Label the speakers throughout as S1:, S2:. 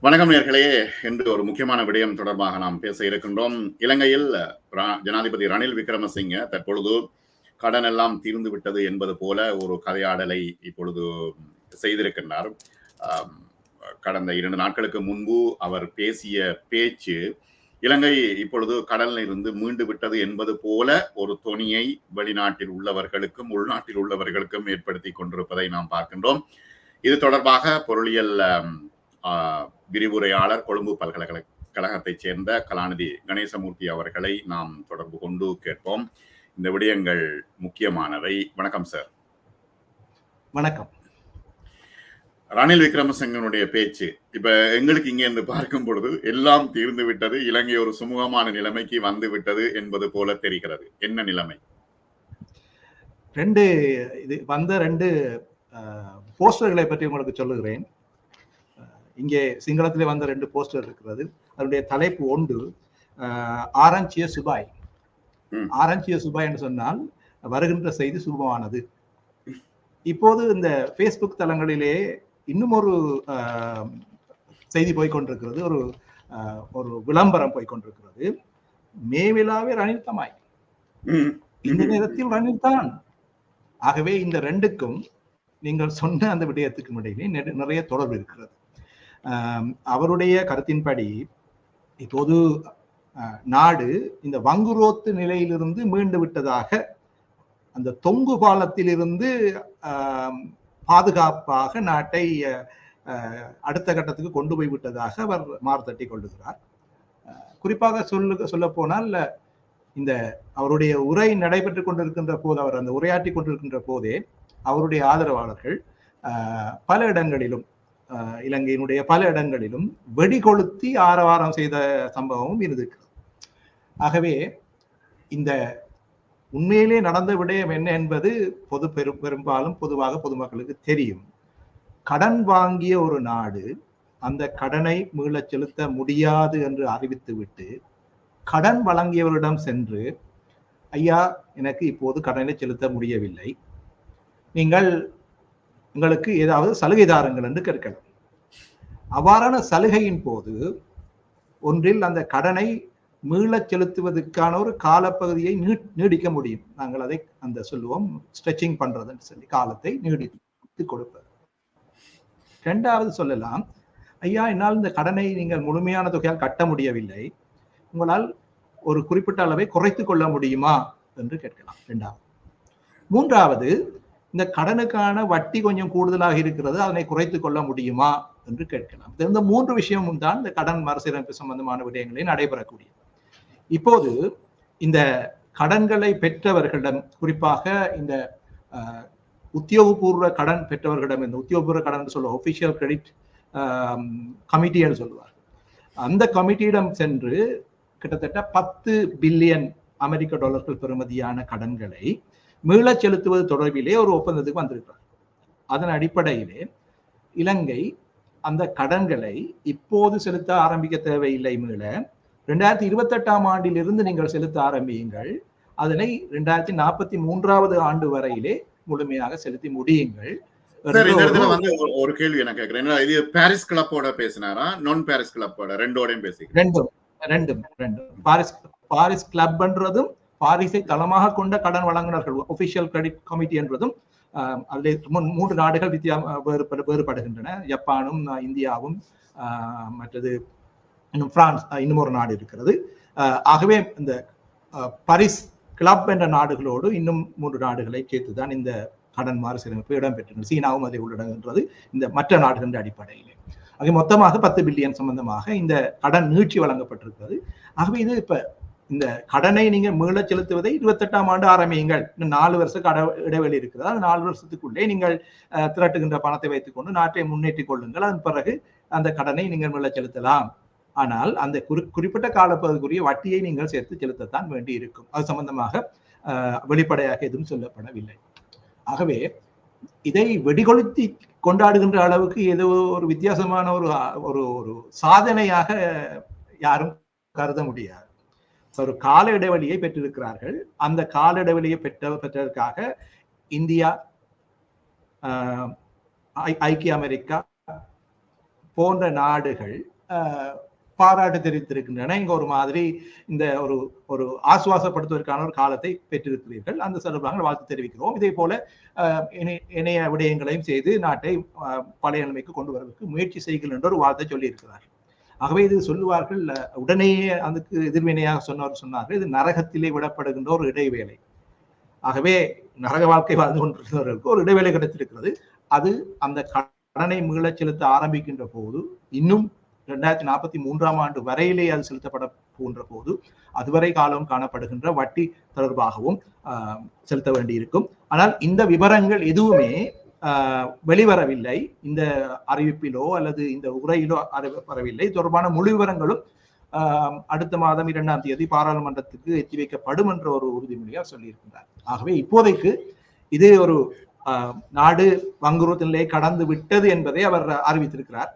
S1: வணக்கம் நேர்களே. என்று ஒரு முக்கியமான விடயம் தொடர்பாக நாம் பேச இருக்கின்றோம். இலங்கையில் ஜனாதிபதி ரணில் விக்ரமசிங்க தற்பொழுது கடன் எல்லாம் தீர்ந்து விட்டது என்பது போல ஒரு கதையாடலை இப்பொழுது செய்திருக்கின்றார். கடந்த 2 நாட்களுக்கு முன்பு அவர் பேசிய பேச்சு இலங்கை இப்பொழுது கடலில் இருந்து மீண்டு விட்டது என்பது போல ஒரு தொனியை வெளிநாட்டில் உள்ளவர்களுக்கும் உள்நாட்டில் உள்ளவர்களுக்கும் ஏற்படுத்தி கொண்டிருப்பதை நாம் பார்க்கின்றோம். இது தொடர்பாக பொருளியல் விரிவுரையாளர் கொழும்பு பல்கலைக்கழகத்தைச் சேர்ந்த கலாநிதி கணேசமூர்த்தி அவர்களை நாம் தொடர்பு கொண்டு கேட்போம். இந்த விடயங்கள் முக்கியமானவை. வணக்கம் சார்.
S2: வணக்கம்.
S1: ரணில் விக்ரமசிங்கனுடைய பேச்சு இப்ப எங்களுக்கு இங்க இருந்து பார்க்கும் பொழுது எல்லாம் தீர்ந்து விட்டது, இலங்கை ஒரு சுமூகமான நிலைமைக்கு வந்து விட்டது என்பது போல தெரிகிறது. என்ன நிலைமை?
S2: ரெண்டு போஸ்டர்களை பற்றி உங்களுக்கு சொல்லுகிறேன். இங்கே சிங்களத்திலே வந்த 2 போஸ்டர் இருக்கிறது. அதனுடைய தலைப்பு ஒன்று ஆரஞ்சிய சுபாய். ஆரஞ்சிய சுபாய் என்று சொன்னால் வருகின்ற செய்தி சுபமானது. இப்போது இந்த பேஸ்புக் தளங்களிலே இன்னும் ஒரு செய்தி போய்கொண்டிருக்கிறது, ஒரு விளம்பரம் போய்கொண்டிருக்கிறது. மேவிழாவே ரணில் தமாய், இந்த நேரத்தில் ரணில் தான். ஆகவே இந்த 2க்கும் நீங்கள் சொன்ன அந்த விடயத்துக்கு இடையிலே நிறைய தொடர்பு இருக்கிறது. அவருடைய கருத்தின்படி இப்போது நாடு இந்த வங்குரோத்து நிலையிலிருந்து மீண்டு விட்டதாக, அந்த தொங்கு பாலத்தில் இருந்து பாதுகாப்பாக நாட்டை அடுத்த கட்டத்துக்கு கொண்டு போய் விட்டதாக அவர் மார்த்தட்டி கொள்ளுகிறார். குறிப்பாக சொல்ல போனால் இந்த அவருடைய உரை நடைபெற்றுக் கொண்டிருக்கின்ற போது, அவர் அந்த உரையாற்றி கொண்டிருக்கின்ற போதே அவருடைய ஆதரவாளர்கள் பல இடங்களிலும், இலங்கையினுடைய பல இடங்களிலும் வெடிகொளுத்தி ஆரவாரம் செய்த சம்பவமும் இருந்திருக்கிறது. ஆகவே இந்த உண்மையிலே நடந்த விடயம் என்ன என்பது பெரும்பாலும் பொதுவாக பொதுமக்களுக்கு தெரியும். கடன் வாங்கிய ஒரு நாடு அந்த கடனை மீளச் செலுத்த முடியாது என்று அறிவித்துவிட்டு கடன் வழங்கியவரிடம் சென்று, ஐயா எனக்கு இப்போது கடனை செலுத்த முடியவில்லை, நீங்கள் உங்களுக்கு ஏதாவது சலுகை தாருங்கள் என்று கேட்கலாம். அவ்வாறான சலுகையின் போது ஒன்றில் அந்த கடனை மீளச் செலுத்துவதற்கான ஒரு காலப்பகுதியை நீடிக்க முடியும். நாங்கள் அதை சொல்லுவோம் ஸ்ட்ரெச்சிங் பண்றதுன்னு சொல்லி, காலத்தை நீடித்து கொடுப்பது. 2வது சொல்லலாம், ஐயா என்னால் இந்த கடனை நீங்கள் முழுமையான தொகையால் கட்ட முடியவில்லை, உங்களால் ஒரு குறிப்பிட்ட அளவை குறைத்துக் கொள்ள முடியுமா என்று கேட்கலாம். 2வது. 3வது, இந்த கடனுக்கான வட்டி கொஞ்சம் கூடுதலாக இருக்கிறது, அதனை குறைத்துக் கொள்ள முடியுமா என்று கேட்கலாம். இந்த 3 விஷயமும் தான் இந்த கடன் மறுசீரமைப்பு சம்பந்தமான விடயங்களில் நடைபெறக்கூடிய. இப்போது இந்த கடன்களை பெற்றவர்களிடம், குறிப்பாக இந்த உத்தியோகபூர்வ கடன் பெற்றவர்களிடம், இந்த உத்தியோகபூர்வ கடன் சொல்ல ஒபிஷியல் கிரெடிட் கமிட்டி என்று சொல்லுவார்கள், அந்த கமிட்டியிடம் சென்று கிட்டத்தட்ட 10 பில்லியன் அமெரிக்க டாலர்கள் பெறுமதியான கடன்களை மீளச் செலுத்துவது தொடர்பிலே ஒரு ஒப்பந்தத்துக்கு வந்திருக்கிறார். அதன் அடிப்படையிலே இலங்கை அந்த கடன்களை இப்போது செலுத்த ஆரம்பிக்க தேவையில்லை, மீள 2028ஆம் ஆண்டிலிருந்து நீங்கள் செலுத்த ஆரம்பியுங்கள், அதனை 2043வது ஆண்டு வரையிலே முழுமையாக செலுத்தி முடியுங்கள்.
S1: ஒரு கேள்வி நான் கேட்கிறேன், இது பாரிஸ் கிளப்போட பேசினாரா, நான் பாரிஸ் கிளப்போட? ரெண்டோடையும்
S2: பேசுகிறேன். ரெண்டும். பாரிஸ் கிளப் என்றதும் பாரிஸை தளமாக கொண்ட கடன் வழங்குனர்கள் ஒபிஷியல் கிரெடிட் கமிட்டி என்றதும் அதில் 3 நாடுகள் வேறுபடுகின்றன. ஜப்பானும் இந்தியாவும், மற்றது இன்னும் பிரான்ஸ், இன்னும் ஒரு நாடு இருக்கிறது. ஆகவே இந்த பாரிஸ் கிளப் என்ற நாடுகளோடு இன்னும் 3 நாடுகளை சேர்த்துதான் இந்த கடன் மறுசீரமைப்பு இடம்பெற்றது. சீனாவும் அதை உள்ளடங்குகின்றது இந்த மற்ற நாடுகளின் அடிப்படையிலே. ஆக மொத்தமாக 10 பில்லியன் சம்பந்தமாக இந்த கடன் நீட்சி வழங்கப்பட்டிருக்கிறது. ஆகவே இது இப்ப இந்த கடனை நீங்க மீளச் செலுத்துவதை 28ஆம் ஆண்டு ஆரம்பியுங்கள். 4 வருஷ இடைவெளி இருக்கிறது. அந்த 4 வருஷத்துக்குள்ளே நீங்கள் திரட்டுகின்ற பணத்தை வைத்துக் கொண்டு நாட்டை முன்னேற்றிக் கொள்ளுங்கள். அதன் பிறகு அந்த கடனை நீங்கள் மீளச் செலுத்தலாம். ஆனால் அந்த குறிப்பிட்ட காலப்பகுதிக்குரிய வட்டியை நீங்கள் சேர்த்து செலுத்தத்தான் வேண்டி இருக்கும். அது சம்பந்தமாக வெளிப்படையாக எதுவும் சொல்லப்படவில்லை. ஆகவே இதை வெடிகொளுத்தி கொண்டாடுகின்ற அளவுக்கு ஏதோ ஒரு வித்தியாசமான ஒரு சாதனையாக யாரும் கருத முடியாது. ஒரு கால இடைவெளியை பெற்றிருக்கிறார்கள். அந்த கால இடைவெளியை பெற்றதற்காக இந்தியா, ஐக்கிய அமெரிக்கா, போன்ற நாடுகள் பாராட்டு தெரிவித்திருக்கின்றன. இங்க ஒரு மாதிரி இந்த ஒரு ஆசுவாசப்படுத்துவதற்கான ஒரு காலத்தை பெற்றிருக்கிறீர்கள், அந்த சார்பாக வாழ்த்து தெரிவிக்கிறோம். இதே போல இணைய விடயங்களையும் செய்து நாட்டை பழைய நிலைமைக்கு கொண்டு வருவதற்கு முயற்சி செய்கிறீர்கள் என்ற ஒரு வார்த்தை சொல்லி இருக்கிறார்கள். ஆகவே இது சொல்லுவார்கள், உடனேயே அதுக்கு எதிர்வினையாக சொன்னார்கள், இது நரகத்திலே விடப்படுகின்ற ஒரு இடைவேளை. ஆகவே நரக வாழ்க்கை வாழ்ந்து கொண்டிருக்கிறவர்களுக்கு ஒரு இடைவேளை கிடைத்திருக்கிறது. அது அந்த கடனை மீளச் செலுத்த ஆரம்பிக்கின்ற போது, இன்னும் 2043 ஆண்டு வரையிலே அது செலுத்தப்பட போன்ற போது அதுவரை காலம் காணப்படுகின்ற வட்டி தொடர்பாகவும் செலுத்த வேண்டியிருக்கும். ஆனால் இந்த விவரங்கள் எதுவுமே வெளிவரவில்லை, இந்த அறிவிப்பிலோ அல்லது இந்த உரையிலோ வரவில்லை. தொடர்பான முழு விவரங்களும் அடுத்த மாதம் 2ஆம் தேதி பாராளுமன்றத்துக்கு எத்தி வைக்கப்படும் என்ற ஒரு உறுதிமொழியாக சொல்லியிருக்கிறார். ஆகவே இப்போதைக்கு இது ஒரு நாடு வங்குரோத்து நிலையை கடந்து விட்டது என்பதை அவர் அறிவித்திருக்கிறார்.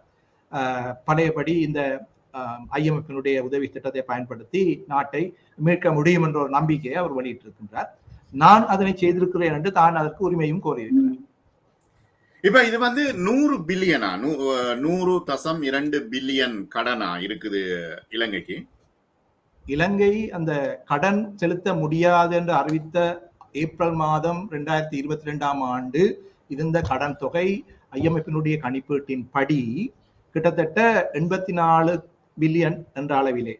S2: பழையபடி இந்த IMF-னுடைய உதவி திட்டத்தை பயன்படுத்தி நாட்டை மீட்க முடியும் என்ற ஒரு நம்பிக்கையை அவர் வெளியிட்டிருக்கின்றார். நான் அதனை செய்திருக்கிறேன் என்று தான் அதற்கு உரிமையும் கோரியிருக்கிறார்.
S1: இப்ப இது 100 பில்லியனா 100.2 பில்லியன் கடனா இருக்குது இலங்கைக்கு.
S2: இலங்கை அந்த கடன் செலுத்த முடியாது என்று அறிவித்த ஏப்ரல் மாதம் 2022ஆம் ஆண்டு இருந்த கடன் தொகை IMF-னுடைய கணிப்பீட்டின் படி கிட்டத்தட்ட 84 பில்லியன் என்ற அளவிலே,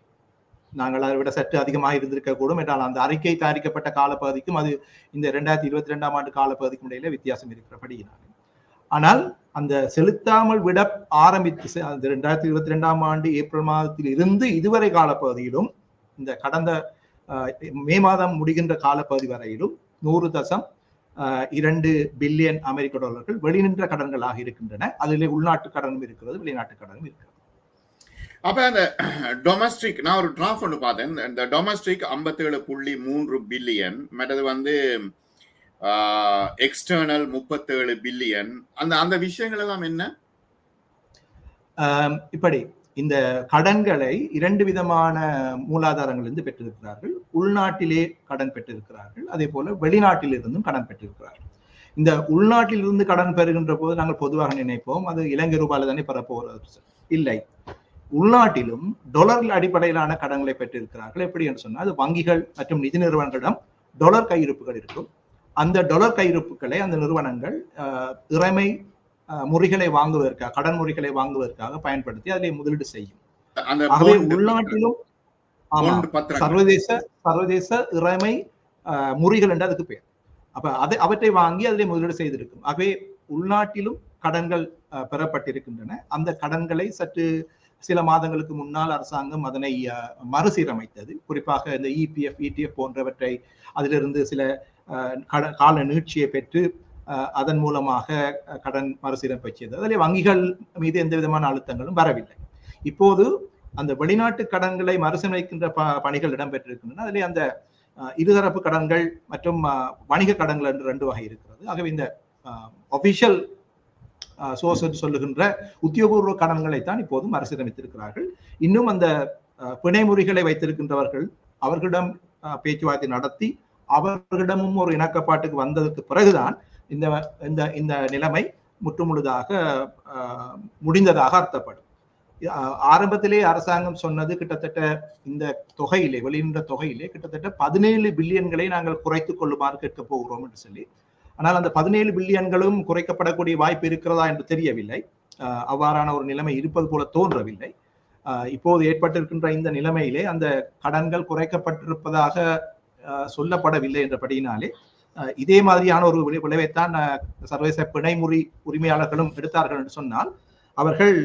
S2: நாங்கள் அதை விட சற்று அதிகமாக இருந்திருக்க கூடும் என்றால் அந்த அறிக்கை தயாரிக்கப்பட்ட காலப்பகுதிக்கும் அது இந்த 2022ஆம் ஆண்டு காலப்பகுதிக்கும் இடையில வித்தியாசம் இருக்கிறபடியினால், ஆனால் அந்த செலுத்தாமல் விட ஆரம்பித்து 2022ஆம் ஆண்டு ஏப்ரல் மாதத்தில் இருந்து இதுவரை காலப்பகுதியிலும் இந்த கடந்த மே மாதம் முடிகின்ற காலப்பகுதி வரையிலும் 100.2 பில்லியன் அமெரிக்க டாலர்கள் வெளிநின்ற கடன்களாக இருக்கின்றன. அதிலே உள்நாட்டு கடனும் இருக்கிறது, வெளிநாட்டு கடனும் இருக்கிறது.
S1: அப்ப அந்த டொமஸ்டிக், நான் ஒரு டிராஃப்ட் ஒன்று பார்த்தேன், இந்த டொமஸ்டிக் 57.3 பில்லியன், மற்றது எக்ஸ்டர்னல் 37 பில்லியன். அந்த விஷயங்கள் எல்லாம் என்ன?
S2: இப்படி இந்த கடன்களை 2 விதமான மூலாதாரங்களிலிருந்து பெற்றிருக்கிறார்கள். உள்நாட்டிலே கடன் பெற்றிருக்கிறார்கள், அதே போல வெளிநாட்டிலிருந்தும் கடன் பெற்றிருக்கிறார்கள். இந்த உள்நாட்டிலிருந்து கடன் பெறுகின்ற போது நாங்கள் பொதுவாக நினைப்போம் அது இலங்கை ரூபாயில தானே பெறப்போகிறது. இல்லை, உள்நாட்டிலும் டொலர் அடிப்படையிலான கடன்களை பெற்றிருக்கிறார்கள். எப்படி என்று சொன்னால், அது வங்கிகள் மற்றும் நிதி நிறுவனங்களிடம் டொலர் கையிருப்புகள் இருக்கும். அந்த டொலர் கையிருப்புகளை அந்த நிறுவனங்கள் இறைமை முறைகளை வாங்குவதற்காக, கடன் முறைகளை வாங்குவதற்காக பயன்படுத்தி அதிலே முதலீடு செய்யும். ஆகவே உள்நாட்டிலும் சர்வதேச இறைமை முறைகள் என்று அதுக்கு பேர். அப்ப அவற்றை வாங்கி அதிலே முதலீடு செய்திருக்கும். ஆகவே உள்நாட்டிலும் கடன்கள் பெறப்பட்டிருக்கின்றன. அந்த கடன்களை சற்று சில மாதங்களுக்கு முன்னால் அரசாங்கம் அதனை மறுசீரமைத்தது. குறிப்பாக இந்த EPF, ETF போன்றவற்றை அதிலிருந்து சில கால நீட்சியை பெற்று அதன் மூலமாக கடன் மறுசீரமைப்பு செய்தது. அதிலே வங்கிகள் மீது எந்த விதமான அழுத்தங்களும் வரவில்லை. இப்போது அந்த வெளிநாட்டு கடன்களை மறுசீரமைக்கின்ற பணிகள் இடம்பெற்றிருக்கின்றன. அதிலே அந்த இருதரப்பு கடன்கள் மற்றும் வணிக கடன்கள் என்று 2 வகை இருக்கிறது. ஆகவே இந்த ஒபிஷியல் சோர்ஸ் என்று சொல்லுகின்ற உத்தியோகபூர்வ கடன்களைத்தான் இப்போது மறுசீரமைத்திருக்கிறார்கள். இன்னும் அந்த பிணைமுறிகளை வைத்திருக்கின்றவர்கள் அவர்களிடம் பேச்சுவார்த்தை நடத்தி அவர்களிடமும் ஒரு இணக்கப்பாட்டுக்கு வந்ததற்கு பிறகுதான் இந்த நிலைமை முற்றுமுழுதாக முடிந்ததாக அர்த்தப்படும். ஆரம்பத்திலே அரசாங்கம் சொன்னது கிட்டத்தட்ட இந்த தொகையிலே, வெளியின்ற தொகையிலே கிட்டத்தட்ட 17 பில்லியன்களை நாங்கள் குறைத்துக் கொள்ளுமாறு கேட்க போகிறோம் என்று சொல்லி. ஆனால் அந்த 17 பில்லியன்களும் குறைக்கப்படக்கூடிய வாய்ப்பு இருக்கிறதா என்று தெரியவில்லை. அவ்வாறான ஒரு நிலைமை இருப்பது போல தோன்றவில்லை. இப்போது ஏற்பட்டிருக்கின்ற இந்த நிலைமையிலே அந்த கடன்கள் குறைக்கப்பட்டிருப்பதாக சொல்லப்படவில்லை என்றபடியினாலே இதே மாதிரியான ஒரு விளைவைத்தான் சர்வதேச பிணைமுறி உரிமையாளர்களும் எடுத்தார்கள் என்று சொன்னால் அவர்கள்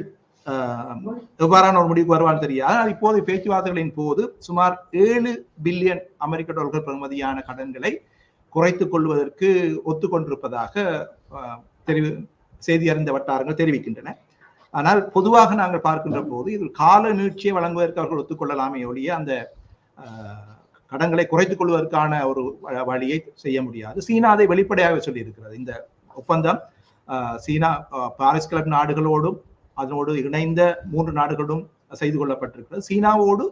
S2: எவ்வாறான ஒரு முடிவுக்கு வருவார்கள் தெரியாது. இப்போது பேச்சுவார்த்தைகளின் போது சுமார் 7 பில்லியன் அமெரிக்க டாலர்கள் பெறுமதியான கடன்களை குறைத்துக் கொள்வதற்கு ஒத்துக்கொண்டிருப்பதாக செய்தி அறிந்த வட்டாரங்கள் தெரிவிக்கின்றன. ஆனால் பொதுவாக நாங்கள் பார்க்கின்ற போது இது கால நீட்சியை வழங்குவதற்கு அவர்கள் ஒத்துக்கொள்ளலாமே ஒழிய அந்த கடன்களை குறைத்துக் கொள்வதற்கான ஒரு வழியை செய்ய முடியாது. சீனா அதை வெளிப்படையாக சொல்லி இருக்கிறது. இந்த ஒப்பந்தம் சீனா பாரிஸ் கிளப் நாடுகளோடும் அதனோடு இணைந்த 3 நாடுகளும் செய்து கொள்ளப்பட்டிருக்கிறது. சீனாவோடு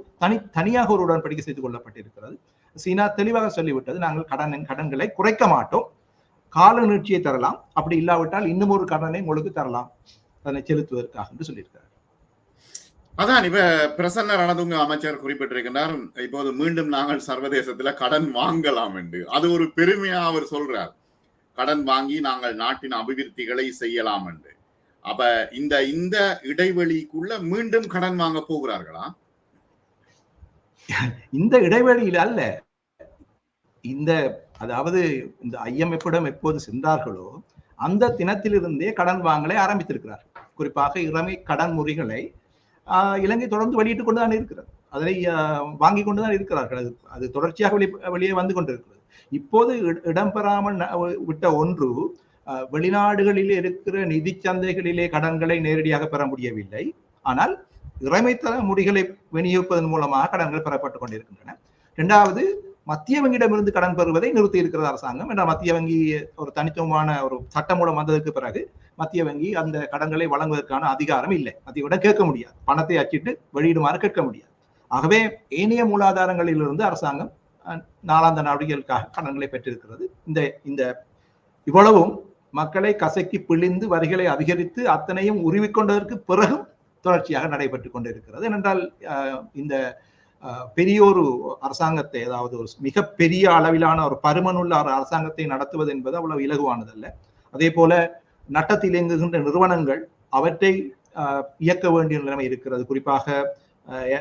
S2: தனியாக ஒரு உடன்படிக்கை செய்து கொள்ளப்பட்டிருக்கிறது. சீனா தெளிவாக சொல்லிவிட்டது, நாங்கள் கடன்களை குறைக்க மாட்டோம், கால நீட்சியை தரலாம், அப்படி இல்லாவிட்டால் இன்னும் ஒரு கடனை உங்களுக்கு தரலாம் அதனை செலுத்துவதற்காக என்று சொல்லியிருக்கிறார்.
S1: அதான் இப்ப பிரசன்ன ரணதுங்க அமைச்சர் குறிப்பிட்டிருக்கிறார், இப்போது மீண்டும் நாங்கள் சர்வதேசத்துல கடன் வாங்கலாம் என்று. அது ஒரு பெருமையா அவர் சொல்றார். கடன் வாங்கி நாங்கள் நாட்டின் அபிவிருத்திகளை செய்யலாம் என்று. அப்ப இந்த இந்த இடைவெளிக்குள்ள மீண்டும் கடன் வாங்க போகிறார்களா?
S2: இந்த இடைவெளியில் அல்ல. இந்த அதாவது இந்த IMF-இடம் எப்போது சென்றார்களோ அந்த தினத்திலிருந்தே கடன் வாங்கலை ஆரம்பித்திருக்கிறார்கள். குறிப்பாக இறமை கடன் முறைகளை இலங்கை தொடர்ந்து வெளியிட்டுக் கொண்டுதான் இருக்கிறது. அதனை வாங்கி கொண்டுதான் இருக்கிறார்கள். அது தொடர்ச்சியாக வெளியே வந்து கொண்டிருக்கிறது. இப்போது இடம்பெறாமல் விட்ட ஒன்று, வெளிநாடுகளில் இருக்கிற நிதி சந்தைகளிலே கடன்களை நேரடியாக பெற முடியவில்லை. ஆனால் இறைமைத்தர முடிகளை விநியோகிப்பதன் மூலமாக கடன்கள் பெறப்பட்டுக் கொண்டிருக்கின்றன. இரண்டாவது, மத்திய வங்கியிடமிருந்து கடன் பெறுவதை நிறுத்தி இருக்கிறது அரசாங்கம். என்ற மத்திய வங்கி ஒரு தனித்துவமான ஒரு சட்டம் மூலம் வந்ததற்கு பிறகு மத்திய வங்கி அந்த கடன்களை வழங்குவதற்கான அதிகாரம் இல்லை. மத்திய கேட்க முடியாது, பணத்தை அச்சிட்டு வெளியிடுமாறு கேட்க முடியாது. ஆகவே ஏனைய மூலாதாரங்களிலிருந்து அரசாங்கம் நாளாந்த நடவடிக்கைகளுக்காக கடன்களை பெற்றிருக்கிறது. இந்த இவ்வளவும் மக்களை கசக்கி பிழிந்து வரிகளை அதிகரித்து அத்தனையும் உருவிக்கொண்டதற்கு பிறகும் தொடர்ச்சியாக நடைபெற்றுக் கொண்டிருக்கிறது. ஏனென்றால் இந்த பெரிய ஒரு அரசாங்கத்தை, அதாவது ஒரு மிக பெரிய அளவிலான ஒரு பருமனுள்ள ஒரு அரசாங்கத்தை நடத்துவது என்பது அவ்வளவு இலகுவானதல்ல. அதே போல நட்டத்தில் இயங்குகின்ற நிறுவனங்கள் அவற்றை இயக்க வேண்டிய நிலைமை இருக்கிறது. குறிப்பாக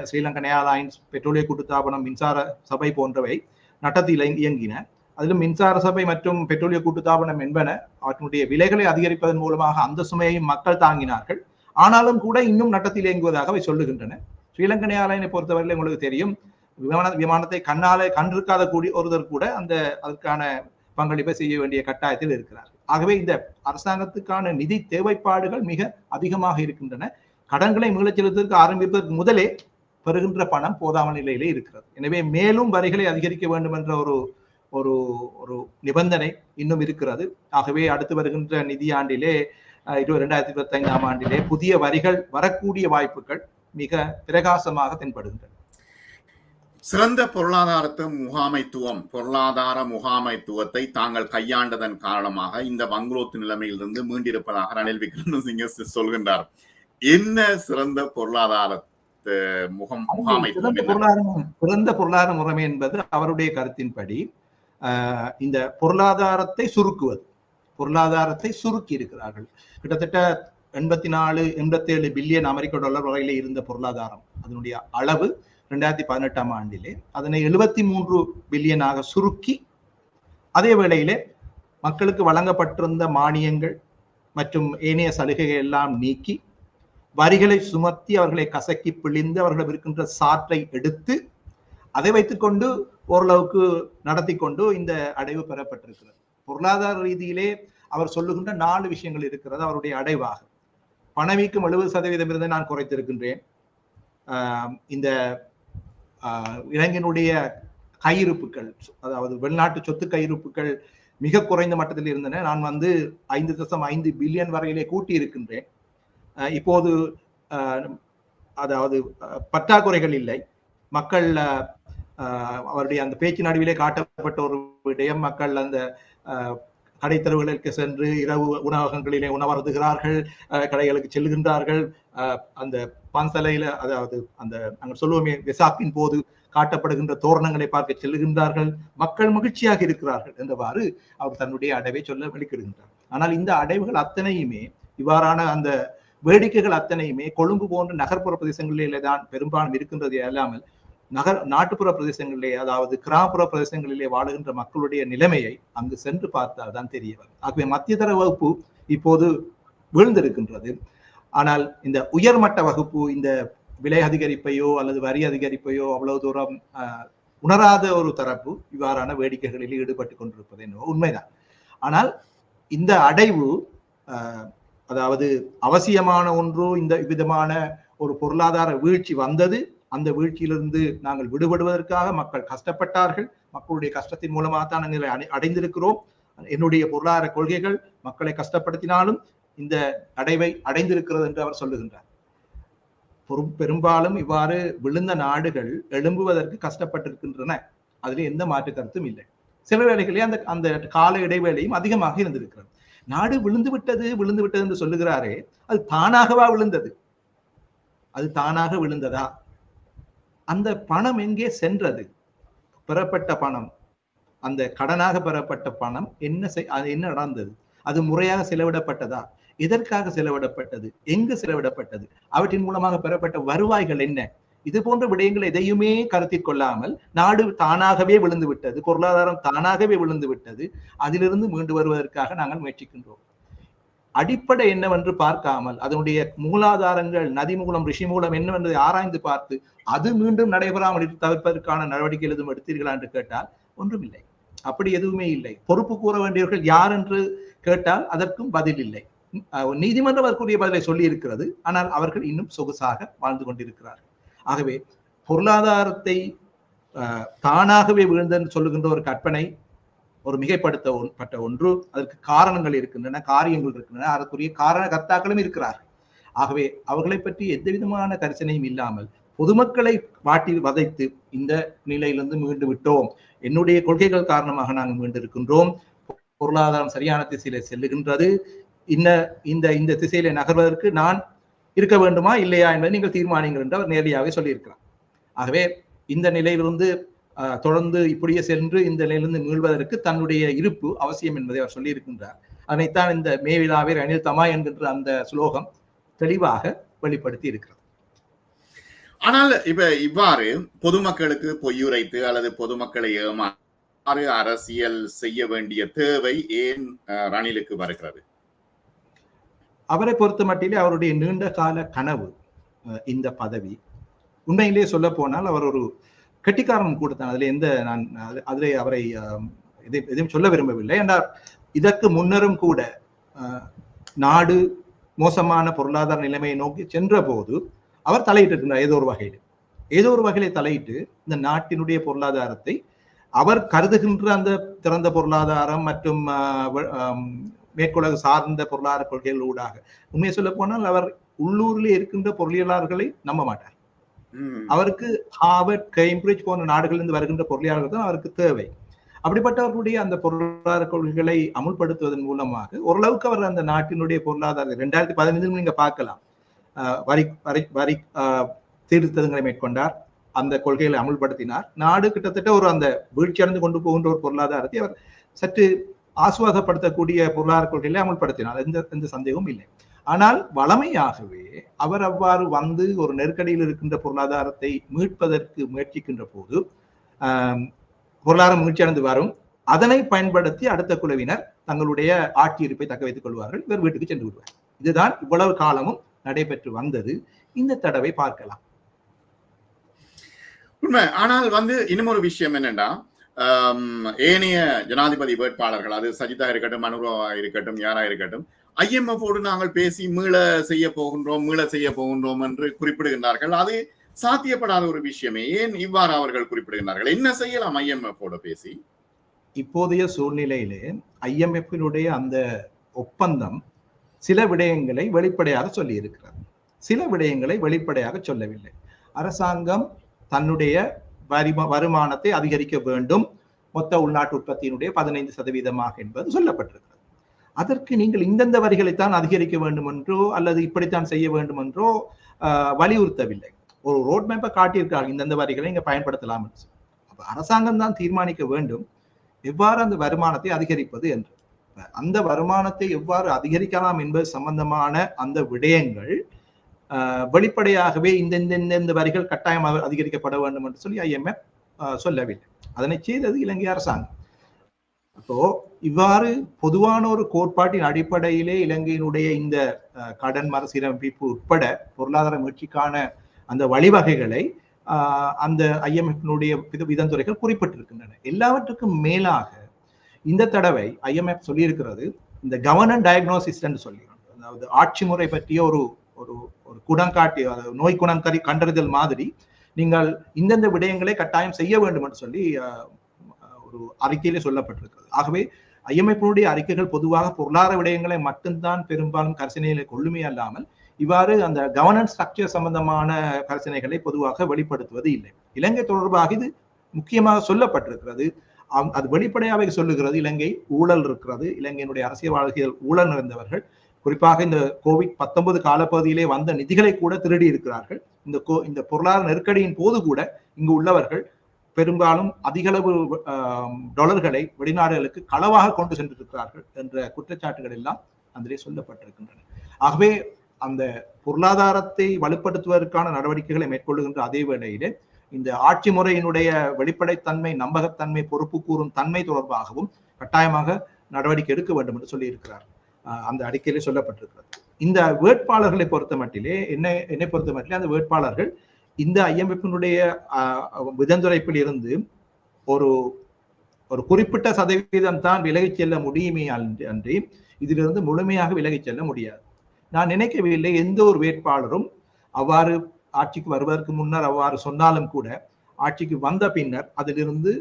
S2: ஸ்ரீலங்கன் ஏர்லைன்ஸ், பெட்ரோலிய கூட்டுத்தாபனம், மின்சார சபை போன்றவை நட்டத்தில் இயங்கின. அதிலும் மின்சார சபை மற்றும் பெட்ரோலிய கூட்டுத்தாபனம் என்பன அவற்றுடைய விலைகளை அதிகரிப்பதன் மூலமாக அந்த சுமையையும் மக்கள் தாங்கினார்கள். ஆனாலும் கூட இன்னும் நட்டத்தில் இயங்குவதாக அவை சொல்லுகின்றன. ஸ்ரீலங்கன் ஏர்லைனை பொறுத்தவரையில் உங்களுக்கு தெரியும், விமானத்தை கண்டிருக்காத ஒருவர் கூட அதற்கான பங்களிப்பை செய்ய வேண்டிய கட்டாயத்தில் இருக்கிறார். ஆகவே இந்த அரசாங்கத்துக்கான நிதி தேவைப்பாடுகள் மிக அதிகமாக இருக்கின்றன. கடன்களை மீளச் செலுத்துவதற்கு ஆரம்பிப்பதற்கு முதலே பெறுகின்ற பணம் போதாமல் நிலையிலே இருக்கிறது. எனவே மேலும் வரிகளை அதிகரிக்க வேண்டும் என்ற ஒரு நிபந்தனை இன்னும் இருக்கிறது. ஆகவே அடுத்து வருகின்ற நிதியாண்டிலே 2025 ஆண்டிலே புதிய வரிகள் வரக்கூடிய வாய்ப்புகள் மிக பிரகாசமாக தென்படுகின்றன.
S1: சிறந்த பொருளாதார முகாமைத்துவத்தை தாங்கள் கையாண்டதன் காரணமாக இந்த வங்குரோத்து நிலைமையிலிருந்து மீண்டிருப்பதாக ரணில் விக்ரமசிங்கே சொல்கின்றார். என்ன சிறந்த
S2: சிறந்த பொருளாதார முறைமை என்பது அவருடைய கருத்தின்படி இந்த பொருளாதாரத்தை பொருளாதாரத்தை சுருக்கி இருக்கிறார்கள். கிட்டத்தட்ட 84-87 பில்லியன் அமெரிக்க டாலர் வரையிலே இருந்த பொருளாதாரம், அதனுடைய அளவு 2018 ஆண்டிலே அதனை 73 பில்லியனாக சுருக்கி, அதே வேளையிலே மக்களுக்கு வழங்கப்பட்டிருந்த மானியங்கள் மற்றும் ஏனைய சலுகைகள் எல்லாம் நீக்கி, வரிகளை சுமத்தி அவர்களை கசக்கி பிழிந்து அவர்களிடம் இருக்கின்ற சாற்றை எடுத்து அதை வைத்துக்கொண்டு ஓரளவுக்கு நடத்தி கொண்டு இந்த அடைவு பெறப்பட்டிருக்கிறது. பொருளாதார ரீதியிலே அவர் சொல்லுகின்ற 4 விஷயங்கள் இருக்கிறது அவருடைய அடைவாக. பணவீக்கம் 70% இருந்து நான் குறைத்திருக்கின்றேன். இந்த இளைஞனுடைய கையிருப்புகள், அதாவது வெளிநாட்டு சொத்து கையிருப்புகள் மிக குறைந்த மட்டத்தில் இருந்தன. நான் 5.5 பில்லியன் வரையிலே கூட்டி இருக்கின்றேன். இப்போது அதாவது பற்றாக்குறைகள் இல்லை. மக்கள் அவருடைய அந்த பேச்சு நடுவிலே காட்டப்பட்ட ஒரு விடயம், மக்கள் அந்த கடைத்தெருவுகளுக்கு சென்று இரவு உணவகங்களிலே உணவருந்துகிறார்கள், கடைகளுக்கு செல்லுகின்றார்கள். அந்த பன்சலையில, அதாவது அந்த நாங்கள் சொல்லுவோமே வெசாக்கின் போது காட்டப்படுகின்ற தோரணங்களை பார்க்க செல்லுகின்றார்கள். மக்கள் மகிழ்ச்சியாக இருக்கிறார்கள் என்றவாறு அவர் தன்னுடைய அடைவை சொல்ல வெளிக்கிடுகின்றார். ஆனால் இந்த அடைவுகள் அத்தனையுமே, இவ்வாறான அந்த வேடிக்கைகள் அத்தனையுமே கொழும்பு போன்ற நகர்ப்புற பிரதேசங்களிலே தான் பெரும்பாலும் இருக்கின்றது அல்லாமல் நாட்டுப்புற பிரதேசங்களிலே, அதாவது கிராமப்புற பிரதேசங்களிலே வாழுகின்ற மக்களுடைய நிலைமையை அங்கு சென்று பார்த்தால் தான் தெரிய வரும். ஆகவே மத்தியதர வகுப்பு இப்போது வீழ்ந்திருக்கின்றது. ஆனால் இந்த உயர்மட்ட வகுப்பு இந்த விலை அதிகரிப்பையோ அல்லது வரி அதிகரிப்பையோ அவ்வளவு தூரம் உணராத ஒரு தரப்பு இவ்வாறான வேடிக்கைகளில் ஈடுபட்டு கொண்டிருப்பது என்னவோ உண்மைதான். ஆனால் இந்த அடைவு, அதாவது அவசியமான ஒன்று, இந்த விதமான ஒரு பொருளாதார வீழ்ச்சி வந்தது. அந்த வீழ்ச்சியிலிருந்து நாங்கள் விடுபடுவதற்காக மக்கள் கஷ்டப்பட்டார்கள். மக்களுடைய கஷ்டத்தின் மூலமாக தான் நாங்கள் அடைந்திருக்கிறோம். என்னுடைய பொருளாதார கொள்கைகள் மக்களை கஷ்டப்படுத்தினாலும் இந்த அடைவை அடைந்திருக்கிறது என்று அவர் சொல்லுகின்றார். பெரும்பாலும் இவ்வாறு விழுந்த நாடுகள் எழும்புவதற்கு கஷ்டப்பட்டிருக்கின்றன. அதில் எந்த மாற்று கருத்தும் இல்லை. சில வேளைகளே அந்த கால இடைவேளையும் அதிகமாக இருந்திருக்கிறது. நாடு விழுந்து விட்டது என்று சொல்லுகிறாரே, அது தானாகவா விழுந்தது? அது தானாக விழுந்ததா? அந்த பணம் எங்கே சென்றது? பெறப்பட்ட பணம், அந்த கடனாக பெறப்பட்ட பணம் என்ன நடந்தது? அது முறையாக செலவிடப்பட்டதா? எதற்காக செலவிடப்பட்டது? எங்கு செலவிடப்பட்டது? அவற்றின் மூலமாக பெறப்பட்ட வருவாய்கள் என்ன? இது போன்ற விடயங்கள் எதையுமே கருத்தில் கொள்ளாமல் நாடு தானாகவே விழுந்து விட்டது, பொருளாதாரம் தானாகவே விழுந்து விட்டது. அதிலிருந்து மீண்டு வருவதற்காக நாங்கள் முயற்சிக்கின்றோம். அடிப்படை என்னவென்று பார்க்காமல் அதனுடைய மூலாதாரங்கள் நதி மூலம் ரிஷி மூலம் என்னவென்றதை ஆராய்ந்து பார்த்து அது மீண்டும் நடைபெறாமல் தவிர்ப்பதற்கான நடவடிக்கை எதுவும் எடுத்தீர்களா என்று கேட்டால் ஒன்றுமில்லை. அப்படி எதுவுமே இல்லை. பொறுப்பு கூற வேண்டியவர்கள் யார் என்று கேட்டால் அதற்கும் பதில் இல்லை. நீதிமன்றம் அதற்குரிய பதிலை சொல்லி இருக்கிறது. ஆனால் அவர்கள் இன்னும் சொகுசாக வாழ்ந்து கொண்டிருக்கிறார்கள். ஆகவே பொருளாதாரத்தை தானாகவே விழுந்தன்னு சொல்லுகின்ற ஒரு கற்பனை ஒரு மிகைப்படுத்தப்பட்ட ஒன்று. அதற்கு காரணங்கள் இருக்கின்றன, காரியங்கள் இருக்கின்றன, அதற்குரிய காரண கர்த்தாக்களும் இருக்கிறார்கள். ஆகவே அவர்களை பற்றி எந்த விதமான கரிசனையும் இல்லாமல் பொதுமக்களை வாட்டி வதைத்து இந்த நிலையிலிருந்து மீண்டு விட்டோம், என்னுடைய கொள்கைகள் காரணமாக நாங்கள் மீண்டிருக்கின்றோம், பொருளாதாரம் சரியான திசையில செல்லுகின்றது, இந்த திசையில நகர்வதற்கு நான் இருக்க வேண்டுமா இல்லையா என்பதை நீங்கள் தீர்மானிங்கள் என்று அவர் நேரடியாகவே சொல்லியிருக்கிறார். ஆகவே இந்த நிலையிலிருந்து தொடர்ந்து இப்படியே சென்று இந்த நிலையிலிருந்து மீள்வதற்கு தன்னுடைய இருப்பு அவசியம் என்பதை அவர் சொல்லியிருக்கின்றார். அதனைத்தான் இந்த மேவிழாவே ரணில் தமா என்கின்ற அந்த சுலோகம் தெளிவாக வெளிப்படுத்தி இருக்கிறது.
S1: ஆனால் இப்ப இவ்வாறு பொதுமக்களுக்கு பொய்யுரைத்து அல்லது பொதுமக்களை ஏமாறு அரசியல் செய்ய வேண்டிய தேவை ஏன் ரணிலுக்கு வருகிறது?
S2: அவரை பொறுத்த மட்டிலே அவருடைய நீண்ட கால கனவு இந்த பதவி. உண்மையிலேயே சொல்ல போனால் அவர் ஒரு கெட்டிக்காரன் கூடத்தான். அதிலே அவரை எதையும் சொல்ல விரும்பவில்லை என்றால் இதற்கு முன்னரும் கூட நாடு மோசமான பொருளாதார நிலைமையை நோக்கி சென்ற போது அவர் தலையிட்டு இருக்கின்றார். ஏதோ ஒரு வகையிலே தலையிட்டு இந்த நாட்டினுடைய பொருளாதாரத்தை அவர் கருதுகின்ற அந்த திறந்த பொருளாதாரம் மற்றும் மேற்குலக சார்ந்த பொருளாதார கொள்கைகள் ஊடாக உண்மையை சொல்ல போனால் அவர் உள்ளூரிலே இருக்கின்ற பொருளியலாளர்களை நம்ப மாட்டார். அவருக்கு ஹார்வர்ட், கேம்பிரிட்ஜ் போன்ற நாடுகளிலிருந்து வருகின்ற பொருளியலாளர்கள் தான் அவருக்கு தேவை. அப்படிப்பட்டவர்களுடைய அந்த பொருளாதார கொள்கைகளை அமுல்படுத்துவதன் மூலமாக ஓரளவுக்கு அவர் அந்த நாட்டினுடைய பொருளாதார 2015 நீங்க பார்க்கலாம், வரி சீர்திருத்தங்களை மேற்கொண்டார், அந்த கொள்கைகளை அமுல்படுத்தினார். நாடு கிட்டத்தட்ட ஒரு அந்த வீழ்ச்சியடைந்து கொண்டு போகின்ற ஒரு பொருளாதாரத்தை அவர் சற்று ஆசுவாதப்படுத்தக்கூடிய பொருளாதார கொள்கைகளை அமுல்படுத்தினார். எந்த சந்தேகமும் இல்லை. ஆனால் வளமையாகவே அவர் அவ்வாறு வந்து ஒரு நெருக்கடியில் இருக்கின்ற பொருளாதாரத்தை மீட்பதற்கு முயற்சிக்கின்ற போது பொருளாதாரம் மீழ்ச்சியடைந்து வரும். அதனை பயன்படுத்தி அடுத்த குழுவினர் தங்களுடைய ஆட்சி இருப்பை தக்க வைத்துக் கொள்வார்கள், இவர் வீட்டுக்கு சென்று விடுவார். இதுதான் இவ்வளவு காலமும் நடைபெற்று வந்தது. இந்த தடவை பார்க்கலாம்.
S1: உண்மை. ஆனால் இன்னும் ஒரு விஷயம் என்னன்னா, ஏனைய ஜனாதிபதி வேட்பாளர்கள், அது சஜிதா இருக்கட்டும், அனுராவா இருக்கட்டும், யாரா இருக்கட்டும், IMF-ஓடு நாங்கள் பேசி மீள செய்ய போகின்றோம் என்று குறிப்பிடுகின்றார்கள். அது சாத்தியப்படாத ஒரு விஷயமே. ஏன் இவ்வாறு அவர்கள் குறிப்பிடுகின்றார்கள்? என்ன செய்யலாம் IMF-ஓடு பேசி?
S2: இப்போதைய சூழ்நிலையிலே IMF-னுடைய அந்த ஒப்பந்தம் சில விடயங்களை வெளிப்படையாக சொல்லி இருக்கிறது, சில விடயங்களை வெளிப்படையாக சொல்லவில்லை. அரசாங்கம் தன்னுடைய வருமானத்தை அதிகரிக்க வேண்டும், மொத்த உள்நாட்டு உற்பத்தியினுடைய 15% என்பது சொல்லப்பட்டிருக்கிறது. அதற்கு நீங்கள் இந்தந்த வரிகளைத்தான் அதிகரிக்க வேண்டும் என்றோ அல்லது இப்படித்தான் செய்ய வேண்டும் என்றோ வலியுறுத்தவில்லை. ஒரு ரோட் மேப்பை காட்டியிருக்காங்க, இந்தந்த வரிகளை இங்க பயன்படுத்தலாம் என்று. அப்ப அரசாங்கம் தான் தீர்மானிக்க வேண்டும் எவ்வாறு அந்த வருமானத்தை அதிகரிப்பது என்று. அந்த வருமானத்தை எவ்வாறு அதிகரிக்கலாம் என்பது சம்பந்தமான அந்த விடயங்கள் வெளிப்படையாகவே இந்த வரிகள் கட்டாயம் அதிகரிக்கப்பட வேண்டும் என்று சொல்லி IMF சொல்லவில்லை. அதனை செய்தது இலங்கை அரசாங்கம். அப்போ இவ்வாறு பொதுவான ஒரு கோட்பாட்டின் அடிப்படையிலே இலங்கையினுடைய இந்த கடன் மறுசீரமைப்பு உட்பட பொருளாதார முயற்சிக்கான அந்த வழிவகைகளை அந்த IMF-னுடைய விதந்துரைகள் குறிப்பிட்டிருக்கின்றன. எல்லாவற்றுக்கும் மேலாக இந்த தடவை IMF சொல்லியிருக்கிறது, இந்த கவர்னன்ஸ் டயக்னோசிஸ் என்று சொல்லி, அதாவது ஆட்சி முறை பற்றிய ஒரு குணங்காட்டி, நோய் குணம் கண்டறிதல் மாதிரி நீங்கள் இந்தந்த விடயங்களை கட்டாயம் செய்ய வேண்டும் என்று சொல்லி ஒரு அறிக்கையிலே சொல்லப்பட்டிருக்கிறது. ஆகவே IMF-னுடைய அறிக்கைகள் பொதுவாக பொருளாதார விடயங்களை மட்டும்தான் பெரும்பாலும் கரிசனையில கொள்ளுமே அல்லாமல் இவ்வாறு அந்த கவர்னன்ஸ் ஸ்ட்ரக்சர் சம்பந்தமான கரிசனைகளை பொதுவாக வெளிப்படுத்துவது இல்லை. இலங்கை தொடர்பாக இது முக்கியமாக சொல்லப்பட்டிருக்கிறது. அது வெளிப்படையாக சொல்லுகிறது, இலங்கை ஊழல் இருக்கிறது, இலங்கையினுடைய அரசியல்வாதிகள் ஊழல் நிறைந்தவர்கள், குறிப்பாக இந்த COVID-19 காலப்பகுதியிலே வந்த நிதிகளை கூட திருடி இருக்கிறார்கள். இந்த பொருளாதார நெருக்கடியின் போது கூட இங்கு உள்ளவர்கள் பெரும்பாலும் அதிகளவு டாலர்களை வெளிநாடுகளுக்கு களவாக கொண்டு சென்றிருக்கிறார்கள் என்ற குற்றச்சாட்டுகள் எல்லாம் அதிலே சொல்லப்பட்டிருக்கின்றன. ஆகவே அந்த பொருளாதாரத்தை வலுப்படுத்துவதற்கான நடவடிக்கைகளை மேற்கொள்ளுகின்ற அதே வேளையிலே இந்த ஆட்சி முறையினுடைய வெளிப்படைத்தன்மை, நம்பகத்தன்மை, பொறுப்பு கூறும் தன்மை தொடர்பாகவும் கட்டாயமாக நடவடிக்கை எடுக்க வேண்டும் என்று சொல்லி இருக்கிறார். அந்த அறிக்கையிலே சொல்லப்பட்டிருக்கிறது. இந்த வேட்பாளர்களை பொறுத்த மட்டிலே என்னை பொறுத்த மட்டிலே அந்த வேட்பாளர்கள் இந்த IMF-னுடைய விதந்துரைப்பில் இருந்து ஒரு குறிப்பிட்ட சதவீதம் தான் விலகிச் செல்ல முடியுமே அன்றி இதிலிருந்து முழுமையாக விலகிச் செல்ல முடியாது. நான் நினைக்கவில்லை எந்த ஒரு வேட்பாளரும் அவ்வாறு ஆட்சிக்கு வருவதற்கு முன்னர் அவ்வாறு சொன்னாலும் கூட ஆட்சிக்கு வந்த பின்னர் அதிலிருந்து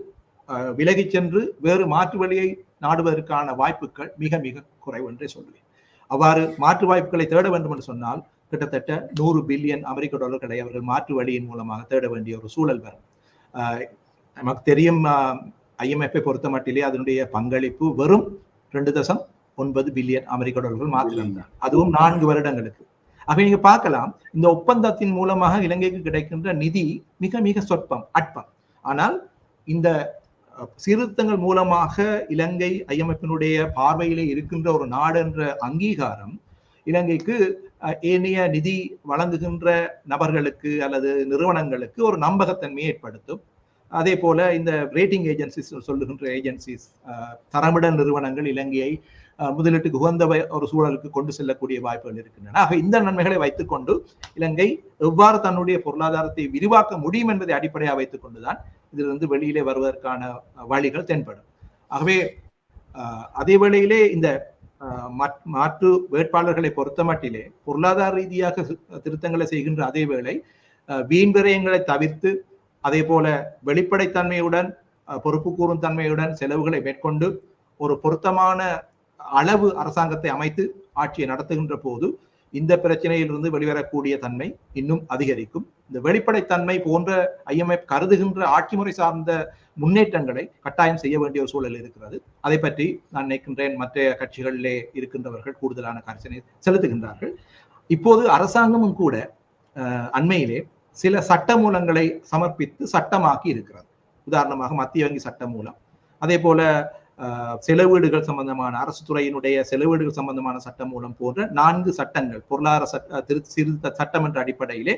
S2: விலகிச் சென்று வேறு மாற்று வழியை நாடுவதற்கான வாய்ப்புகள் மிக மிக குறைவு என்றே சொல்லுவேன். அவ்வாறு மாற்று வாய்ப்புகளை தேட வேண்டும் என்று சொன்னால் கிட்டத்தட்ட 100 பில்லியன் அமெரிக்க டாலர்களை அவர்கள் மாற்று வழியின் மூலமாக தேட வேண்டிய ஒரு சூழல் வரும். நமக்கு தெரியும், IMF-ஐ பொறுத்த மட்டிலே அதனுடைய பங்களிப்பு வெறும் 2.9 பில்லியன் அமெரிக்க டாலர்கள் மாத்திரம்தான், அதுவும் 4 வருடங்களுக்கு. ஆக நீங்க பார்க்கலாம், இந்த ஒப்பந்தத்தின் மூலமாக இலங்கைக்கு கிடைக்கின்ற நிதி மிக மிக சொற்பம், அற்பம். ஆனால் இந்த சீர்திருத்தங்கள் மூலமாக இலங்கை IMF-னுடைய பார்வையிலே இருக்கின்ற ஒரு நாடு என்ற அங்கீகாரம் இலங்கைக்கு ஏனைய நிதி வழங்குகின்ற நபர்களுக்கு அல்லது நிறுவனங்களுக்கு ஒரு நம்பகத்தன்மையை ஏற்படுத்தும். அதே போல இந்த ரேட்டிங் ஏஜென்சிஸ் சொல்லுகின்ற ஏஜென்சிஸ், தரமிட நிறுவனங்கள் இலங்கையை முதலீட்டுக்கு உகந்த ஒரு சூழலுக்கு கொண்டு செல்லக்கூடிய வாய்ப்புகள் இருக்கின்றன. ஆக இந்த நன்மைகளை வைத்துக்கொண்டு இலங்கை எவ்வாறு தன்னுடைய பொருளாதாரத்தை விரிவாக்க முடியும் என்பதை அடிப்படையாக வைத்துக் கொண்டுதான் இதிலிருந்து வெளியிலே வருவதற்கான வழிகள் தென்படும். ஆகவே அதே வேளையிலே இந்த மாற்று வேட்பாளர்களை பொறுத்த மட்டிலே பொருளாதார ரீதியாக திருத்தங்களை செய்கின்ற அதே வேளை வீண் விரயங்களை தவிர்த்து அதே போல வெளிப்படைத்தன்மையுடன் பொறுப்பு கூறும் தன்மையுடன் செலவுகளை மேற்கொண்டு ஒரு பொருத்தமான அளவு அரசாங்கத்தை அமைத்து ஆட்சியை நடத்துகின்ற போது இந்த பிரச்சனையிலிருந்து வெளிவரக்கூடிய தன்மை இன்னும் அதிகரிக்கும். இந்த வெளிப்படைத்தன்மை போன்ற IMF கருதுகின்ற ஆட்சி முறை சார்ந்த முன்னேற்றங்களை கட்டாயம் செய்ய வேண்டிய ஒரு சூழல் இருக்கிறது. அதை பற்றி நான் நினைக்கின்றேன் மற்ற கட்சிகளிலே இருக்கின்றவர்கள் கூடுதலான கரிசனை செலுத்துகின்றார்கள். இப்போது அரசாங்கமும் கூட அண்மையிலே சில சட்ட மூலங்களை சமர்ப்பித்து சட்டமாக்கி இருக்கிறது. உதாரணமாக மத்திய வங்கி சட்ட மூலம், அதே போல செலவீடுகள் சம்பந்தமான அரசு துறையினுடைய செலவீடுகள் சம்பந்தமான சட்டம் மூலம் போன்ற 4 சட்டங்கள் பொருளாதார சீர்திருத்த சட்டம் என்ற அடிப்படையிலே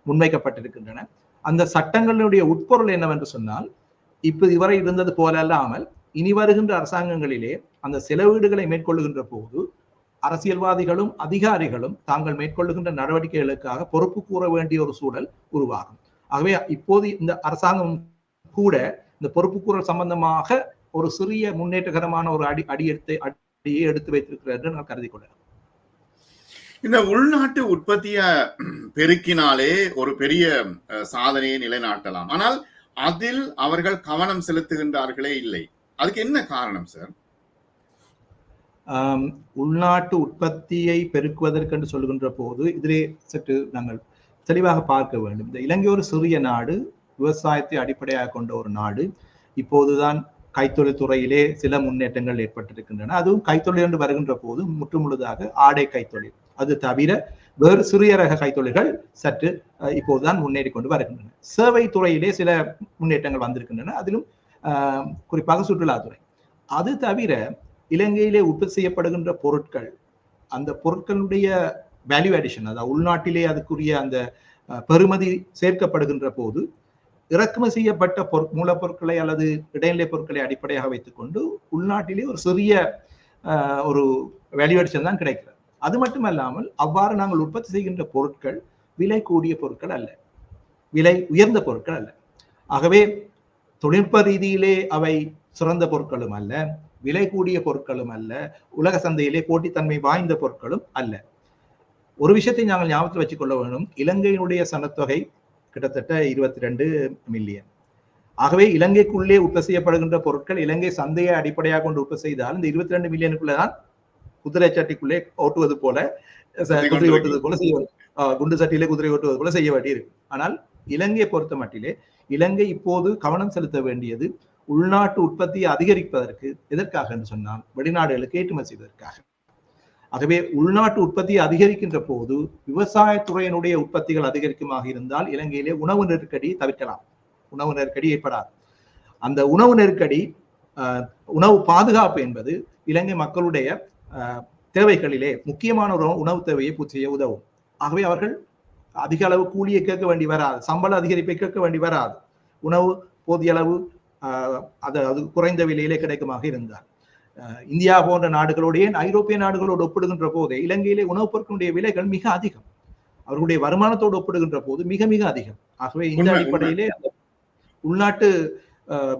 S2: முன்வைக்கப்பட்டிருக்கின்றன. அந்த சட்டங்களுடைய உட்பொருள் என்னவென்று சொன்னால், இப்ப இதுவரை இருந்தது போல அல்லாமல் இனி வருகின்ற அரசாங்கங்களிலே அந்த செலவீடுகளை மேற்கொள்ளுகின்ற போது அரசியல்வாதிகளும் அதிகாரிகளும் தாங்கள் மேற்கொள்ளுகின்ற நடவடிக்கைகளுக்காக பொறுப்பு கூற வேண்டிய ஒரு சூழல் உருவாகும். ஆகவே இப்போது இந்த அரசாங்கம் கூட இந்த பொறுப்பு கூறல் சம்பந்தமாக ஒரு சிறிய முன்னேற்றகரமான ஒரு அடியை எடுத்து வைத்திருக்கிறார் என்று நான் கருதி கொள்ளலாம்.
S1: இந்த உள்நாட்டு உற்பத்தியை பெருக்கினாலே ஒரு பெரிய சாதனையை நிலைநாட்டலாம். ஆனால் அதில் அவர்கள் கவனம் செலுத்துகின்றார்களே இல்லை. அதுக்கு என்ன காரணம் சார்?
S2: உள்நாட்டு உற்பத்தியை பெருக்குவதற்கு என்று சொல்லுகின்ற போது இதிலே சற்று நாங்கள் தெளிவாக பார்க்க வேண்டும். இந்த இலங்கை ஒரு சிறிய நாடு, விவசாயத்தை அடிப்படையாக கொண்ட ஒரு நாடு. இப்போதுதான் கைத்தொழில் துறையிலே சில முன்னேற்றங்கள் ஏற்பட்டிருக்கின்றன. அதுவும் கைத்தொழில் என்று வருகின்ற போது முற்றுமுழுதாக ஆடை கைத்தொழில், அது தவிர வேறு சிறிய ரக கைத்தொழில்கள் சற்று இப்போதுதான் முன்னேறி கொண்டு வருகின்றன. சேவை துறையிலே சில முன்னேற்றங்கள் வந்திருக்கின்றன, அதிலும் குறிப்பாக சுற்றுலாத்துறை. அது தவிர இலங்கையிலே உற்பத்தி செய்யப்படுகின்ற பொருட்கள், அந்த பொருட்களுடைய வேல்யூ அடிஷன், அதாவது உள்நாட்டிலே அதுக்குரிய அந்த பெறுமதி சேர்க்கப்படுகின்ற போது இறக்குமதி செய்யப்பட்ட மூலப்பொருட்களை அல்லது இடைநிலை பொருட்களை அடிப்படையாக வைத்துக்கொண்டு உள்நாட்டிலே ஒரு சிறிய ஒரு வேல்யூ அடிஷன் தான் கிடைக்கிறது. அது மட்டுமல்லாமல் அவ்வாறு நாங்கள் உற்பத்தி செய்கின்ற பொருட்கள் விலை கூடிய பொருட்கள் அல்ல, விலை உயர்ந்த பொருட்கள் அல்ல. ஆகவே தொழில்நுட்ப ரீதியிலே அவை சிறந்த பொருட்களும் அல்ல, விலை கூடிய பொருட்களும் அல்ல, உலக சந்தையிலே போட்டித்தன்மை வாய்ந்த பொருட்களும் அல்ல. ஒரு விஷயத்தை நாங்கள் ஞாபகத்தில் வச்சுக் கொள்ள வேண்டும். இலங்கையினுடைய சனத்தொகை கிட்டத்தட்ட 22 மில்லியன். ஆகவே இலங்கைக்குள்ளே உற்பத்தி செய்யப்படுகின்ற பொருட்கள் இலங்கை சந்தையை அடிப்படையாக கொண்டு உற்பத்தி செய்தால் இந்த 22 மில்லியனுக்குள்ளதான் குதிரை சட்டிக்குள்ளே ஓட்டுவது போல, குதிரை ஓட்டுவது போல செய்ய, குண்டு சட்டியிலே குதிரை ஓட்டுவது போல செய்ய வேண்டி இருக்கு. ஆனால் இலங்கையை பொறுத்த மட்டிலே இலங்கை இப்போது கவனம் செலுத்த வேண்டியது உள்நாட்டு உற்பத்தியை அதிகரிப்பதற்கு. எதற்காக என்று சொன்னால் வெளிநாடுகளுக்கு ஏற்றுமதி செய்வதற்காக. ஆகவே உள்நாட்டு உற்பத்தியை அதிகரிக்கின்ற போது விவசாயத்துறையினுடைய உற்பத்திகள் அதிகரிக்குமாக இருந்தால் இலங்கையிலே உணவு நெருக்கடியை தவிர்க்கலாம். உணவு நெருக்கடி ஏற்படாது. அந்த உணவு நெருக்கடி, உணவு பாதுகாப்பு என்பது இலங்கை மக்களுடைய தேவைகளிலே முக்கியமான ஒரு உணவு தேவையை பூர்த்தி செய்ய உதவும். ஆகவே அவர்கள் அதிக அளவு கூலியை கேட்க வேண்டி வராது, சம்பள அதிகரிப்பை கேட்க வேண்டி வராது. உணவு போதிய அளவு அது குறைந்த விலையிலே கிடைக்குமாக இருந்தால் இந்தியா போன்ற நாடுகளோடைய ஐரோப்பிய நாடுகளோடு ஒப்பிடுகின்ற போதே இலங்கையிலே உணவுப் பொருட்களுடைய விலைகள் மிக அதிகம். அவர்களுடைய வருமானத்தோடு ஒப்பிடுகின்ற போது மிக மிக அதிகம். ஆகவே இந்த அடிப்படையிலே உள்நாட்டு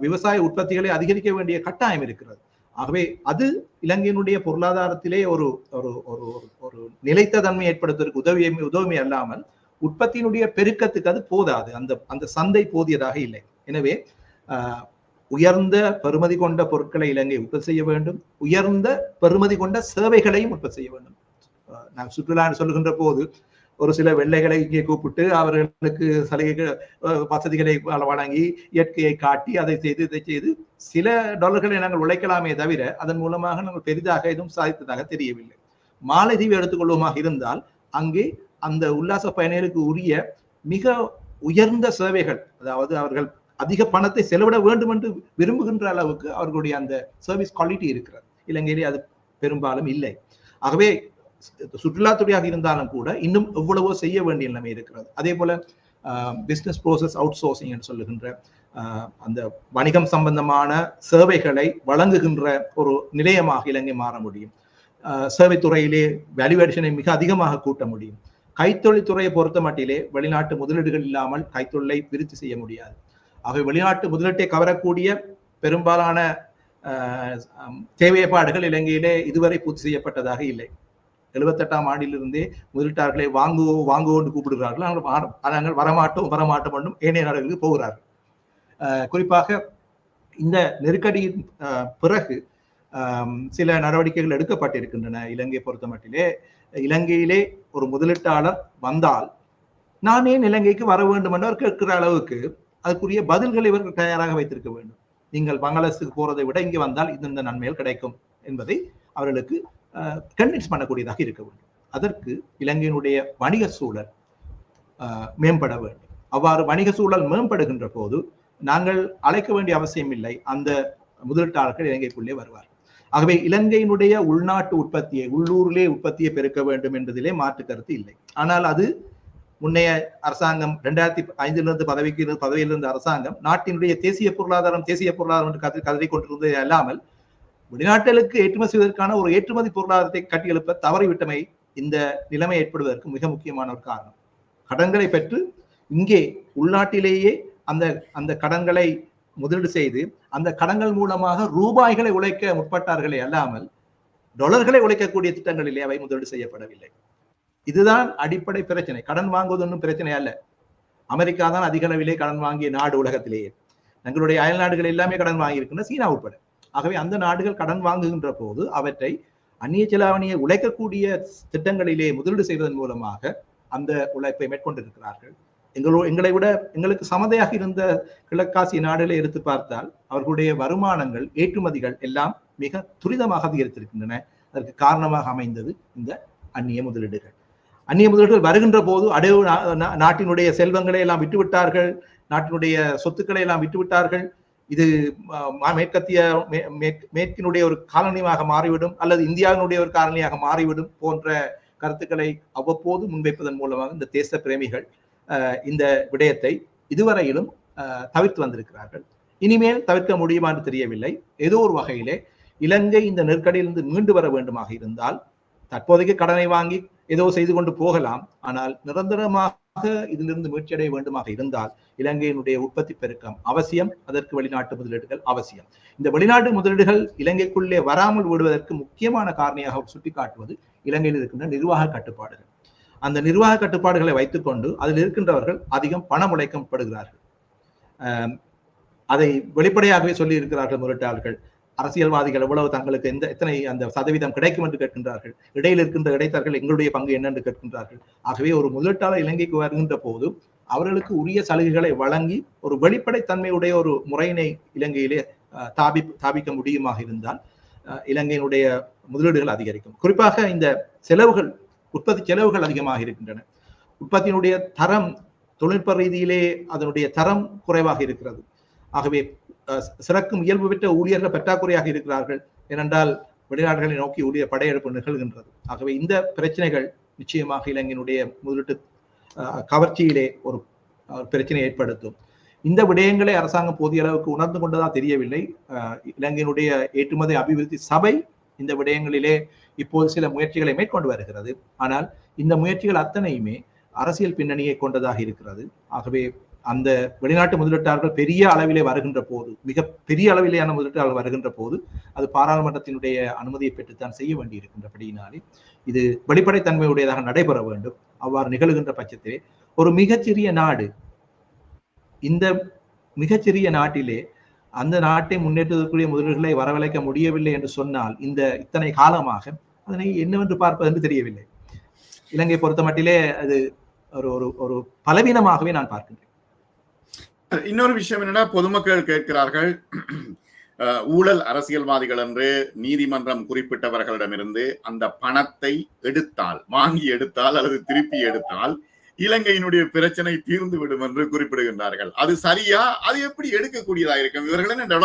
S2: விவசாய உற்பத்திகளை அதிகரிக்க வேண்டிய கட்டாயம் இருக்கிறது. ஆகவே அது இலங்கையினுடைய பொருளாதாரத்திலே ஒரு ஒரு நிலைத்த தன்மை ஏற்படுத்துவதற்கு உதவி அல்லாமல் உற்பத்தியினுடைய பெருக்கத்துக்கு அது போதாது. அந்த சந்தை போதியதாக இல்லை. எனவே உயர்ந்த பெறுமதி கொண்ட பொருட்களை இலங்கை உற்பத்தி செய்ய வேண்டும், உயர்ந்த பெறுமதி கொண்ட சேவைகளையும் உற்பத்தி செய்ய வேண்டும். நான் சுற்றுலா சொல்லுகின்ற போது ஒரு சில வெள்ளைகளை இங்கே கூப்பிட்டு அவர்களுக்கு சலுகைகள் வசதிகளை வழங்கி இயற்கையை காட்டி அதை செய்து இதை செய்து சில டாலர்களை நாங்கள் உழைக்கலாமே தவிர அதன் மூலமாக நாங்கள் பெரிதாக எதுவும் சாதித்ததாக தெரியவில்லை. மாலைதீவு எடுத்துக்கொள்வோமாக இருந்தால் அங்கே அந்த உல்லாச பயணிகளுக்கு உரிய மிக உயர்ந்த சேவைகள், அதாவது அவர்கள் அதிக பணத்தை செலவிட வேண்டும் என்று விரும்புகின்ற அளவுக்கு அவர்களுடைய அந்த சர்வீஸ் குவாலிட்டி இருக்கிறது. இலங்கையிலே அது பெரும்பாலும் இல்லை. ஆகவே சுற்றுலாத்துறையாக இருந்தாலும் கூட இன்னும் எவ்வளவோ செய்ய வேண்டிய நிலைமை இருக்கிறது. அதே போல பிசினஸ் ப்ரோசஸ் அவுட் சோர்சிங் என்று சொல்லுகின்ற அந்த வணிகம் சம்பந்தமான சேவைகளை வழங்குகின்ற ஒரு நிலையமாக இலங்கை மாற முடியும். சேவைத்துறையிலே வேல்யூவேஷனை மிக அதிகமாக கூட்ட முடியும். கைத்தொழில் துறையை பொறுத்த மட்டிலே வெளிநாட்டு முதலீடுகள் இல்லாமல் கைத்தொழிலை விருத்தி செய்ய முடியாது. ஆகவே வெளிநாட்டு முதலீட்டை கவரக்கூடிய பெரும்பாலான தேவைப்பாடுகள் இலங்கையிலே இதுவரை பூர்த்தி செய்யப்பட்டதாக இல்லை. 78ஆம் ஆண்டிலிருந்தே முதலீட்டாளர்களை வாங்குவோம் கூப்பிடுகிறார்கள். நாங்கள் வரமாட்டோம் என்றும் ஏனைய நாடுகளுக்கு போகிறார்கள். குறிப்பாக இந்த நெருக்கடியின் பிறகு சில நடவடிக்கைகள் எடுக்கப்பட்டிருக்கின்றன. இலங்கை பொறுத்த மட்டிலே இலங்கையிலே ஒரு முதலீட்டாளர் வந்தால் நான் ஏன் இலங்கைக்கு வர வேண்டும் என்று கேட்கிற அளவுக்கு அதுக்குரிய பதில்களை இவர்கள் தயாராக வைத்திருக்க வேண்டும். நீங்கள் பங்களாதேஷுக்கு போறதை விட இங்கே வந்தால் இந்த நன்மைகள் கிடைக்கும் என்பதை அவர்களுக்கு கன்வின்ஸ் பண்ணக்கூடியதாக இருக்க வேண்டும். அதற்கு இலங்கையினுடைய வணிக சூழல் மேம்பட வேண்டும். அவ்வாறு வணிக சூழல் மேம்படுகின்ற போது நாங்கள் அழைக்க வேண்டிய அவசியம் இல்லை, அந்த முதலீட்டாளர்கள் இலங்கைக்குள்ளே வருவார். ஆகவே இலங்கையினுடைய உள்நாட்டு உற்பத்தியை, உள்ளூரிலே உற்பத்தியை பெருக்க வேண்டும் என்பதிலே மாற்று கருத்து இல்லை. ஆனால் அது முன்னைய அரசாங்கம் 2005 பதவியில் இருந்த அரசாங்கம் நாட்டினுடைய தேசிய பொருளாதாரம் என்று கதறி கொண்டிருந்தது அல்லாமல் வெளிநாட்டுகளுக்கு ஏற்றுமதி செய்வதற்கான ஒரு ஏற்றுமதி பொருளாதாரத்தை கட்டியெழுப்ப தவறிவிட்டமை இந்த நிலைமை ஏற்படுவதற்கு மிக முக்கியமான ஒரு காரணம். கடன்களை பெற்று இங்கே உள்நாட்டிலேயே அந்த கடன்களை முதலீடு செய்து அந்த கடன்கள் மூலமாக ரூபாய்களை உழைக்க முற்பட்டார்களே அல்லாமல் டாலர்களை உழைக்கக்கூடிய திட்டங்களிலே அவை முதலீடு செய்யப்படவில்லை. இதுதான் அடிப்படை பிரச்சனை. கடன் வாங்குவது ஒன்றும் பிரச்சனை அல்ல. அமெரிக்கா தான் அதிக அளவிலே கடன் வாங்கிய நாடு உலகத்திலேயே. எங்களுடைய அயல் நாடுகள் எல்லாமே கடன் வாங்கியிருக்கின்றன, சீனா உட்பட. ஆகவே அந்த நாடுகள் கடன் வாங்குகின்ற போது அவற்றை அந்நிய செலாவணியை உழைக்கக்கூடிய திட்டங்களிலே முதலீடு செய்வதன் மூலமாக அந்த உழைப்பை மேற்கொண்டிருக்கிறார்கள். எங்களை விட எங்களுக்கு சமதையாக இருந்த கிழக்காசிய நாடுகளை எடுத்து பார்த்தால் அவர்களுடைய வருமானங்கள், ஏற்றுமதிகள் எல்லாம் மிக துரிதமாக அதிகரித்திருக்கின்றன. அதற்கு காரணமாக அமைந்தது இந்த அந்நிய முதலீடுகள். அந்நிய முதலீடுகள் வருகின்ற போது நாட்டினுடைய செல்வங்களை எல்லாம் விட்டுவிட்டார்கள், நாட்டினுடைய சொத்துக்களை எல்லாம் விட்டுவிட்டார்கள். இது மேற்கினுடைய ஒரு காலனியாக மாறிவிடும் அல்லது இந்தியாவினுடைய ஒரு காலனியாக மாறிவிடும் போன்ற கருத்துக்களை அவ்வப்போது முன்வைப்பதன் மூலமாக இந்த தேச பிரேமிகள் இந்த விடயத்தை இதுவரையிலும் தவிர்த்து வந்திருக்கிறார்கள். இனிமேல் தவிர்க்க முடியுமா என்று தெரியவில்லை. ஏதோ ஒரு வகையிலே இலங்கை இந்த நெருக்கடியிலிருந்து மீண்டு வர வேண்டுமாக இருந்தால் தற்போதைக்கு கடனை வாங்கி ஏதோ செய்து கொண்டு போகலாம். ஆனால் நிரந்தரமாக இதிலிருந்து மீட்சியடைய வேண்டுமாக இருந்தால் இலங்கையினுடைய உற்பத்தி பெருக்கம் அவசியம். அதற்கு வெளிநாட்டு முதலீடுகள் அவசியம். இந்த வெளிநாட்டு முதலீடுகள் இலங்கைக்குள்ளே வராமல் விடுவதற்கு முக்கியமான காரணியாக சுட்டிக்காட்டுவது இலங்கையில் இருக்கின்ற நிர்வாக கட்டுப்பாடுகள். அந்த நிர்வாக கட்டுப்பாடுகளை வைத்துக்கொண்டு அதில் இருக்கின்றவர்கள் அதிகம் பணம் உழைக்கப்படுகிறார்கள். அதை வெளிப்படையாகவே சொல்லி இருக்கிறார்கள் முதலீட்டாளர்கள். அரசியல்வாதிகள் எவ்வளவு தங்களுக்கு எத்தனை அந்த சதவீதம் கிடைக்கும் என்று கேட்கின்றார்கள். இடையில் இருக்கின்ற இடைத்தரர்கள் எங்களுடைய பங்கு என்ன என்று கேட்கின்றார்கள். ஆகவே ஒரு முதலீட்டாளர் இலங்கைக்கு வருகின்ற போது அவர்களுக்கு உரிய சலுகைகளை வழங்கி ஒரு வெளிப்படைத்தன்மையுடைய ஒரு முறையினை இலங்கையிலே தாபிக்க முடியுமாக இருந்தால் இலங்கையினுடைய முதலீடுகள் அதிகரிக்கும். குறிப்பாக இந்த செலவுகள், உற்பத்தி செலவுகள் அதிகமாக இருக்கின்றன. உற்பத்தியினுடைய தரம், தொழில்நுட்ப ரீதியிலே அதனுடைய தரம் குறைவாக இருக்கிறது. ஆகவே சிறக்கும் இயல்பு பெற்ற ஊழியர்கள் பற்றாக்குறையாக இருக்கிறார்கள். ஏனென்றால் வெளிநாடுகளை நோக்கி ஊழியர் படையெடுப்பு நிகழ்கின்றது. ஆகவே இந்த பிரச்சனைகள் நிச்சயமாக இலங்கையினுடைய முதலீட்டு கவர்ச்சியிலே ஒரு பிரச்சனை ஏற்படுத்தும். இந்த விடயங்களை அரசாங்கம் போதிய அளவுக்கு உணர்ந்து கொண்டதா தெரியவில்லை. இலங்கையினுடைய ஏற்றுமதி அபிவிருத்தி சபை இந்த விடயங்களிலே இப்போது சில முயற்சிகளை மேற்கொண்டு வருகிறது. ஆனால் இந்த முயற்சிகள் அத்தனையுமே அரசியல் பின்னணியை கொண்டதாக இருக்கிறது. ஆகவே அந்த வெளிநாட்டு முதலீட்டாளர்கள் பெரிய அளவிலே வருகின்ற போது, மிக பெரிய அளவிலேயான முதலீட்டாளர்கள் வருகின்ற போது அது பாராளுமன்றத்தினுடைய அனுமதியை பெற்றுத்தான் செய்ய வேண்டி இருக்கின்றபடியினாலே இது வெளிப்படைத்தன்மையுடையதாக நடைபெற வேண்டும். அவ்வாறு நிகழ்கின்ற பட்சத்திலே ஒரு மிகச்சிறிய நாடு, இந்த மிகச்சிறிய நாட்டிலே அந்த நாட்டை முன்னேற்றக்கூடிய முதலீடுகளை வரவழைக்க முடியவில்லை என்று சொன்னால் இந்த இத்தனை காலமாக அதனை என்னவென்று பார்ப்பது என்று தெரியவில்லை. இலங்கை பொறுத்த மட்டிலே அது ஒரு ஒரு ஒரு பலவீனமாகவே நான் பார்க்கின்றேன்.
S1: இன்னொரு விஷயம் என்னன்னா, பொதுமக்கள் கேட்கிறார்கள், ஊழல் அரசியல்வாதிகள் என்று நீதிமன்றம் குறிப்பிட்டவர்களிடமிருந்து அந்த பணத்தை எடுத்தால், வாங்கி எடுத்தால் அல்லது திருப்பி எடுத்தால் இலங்கையினுடைய பிரச்சனை தீர்ந்து விடும் என்று குறிப்பிடுகின்றார்கள். அது சரியா? அது எப்படி எடுக்கக்கூடியதா இருக்கும்? இவர்கள் என்ன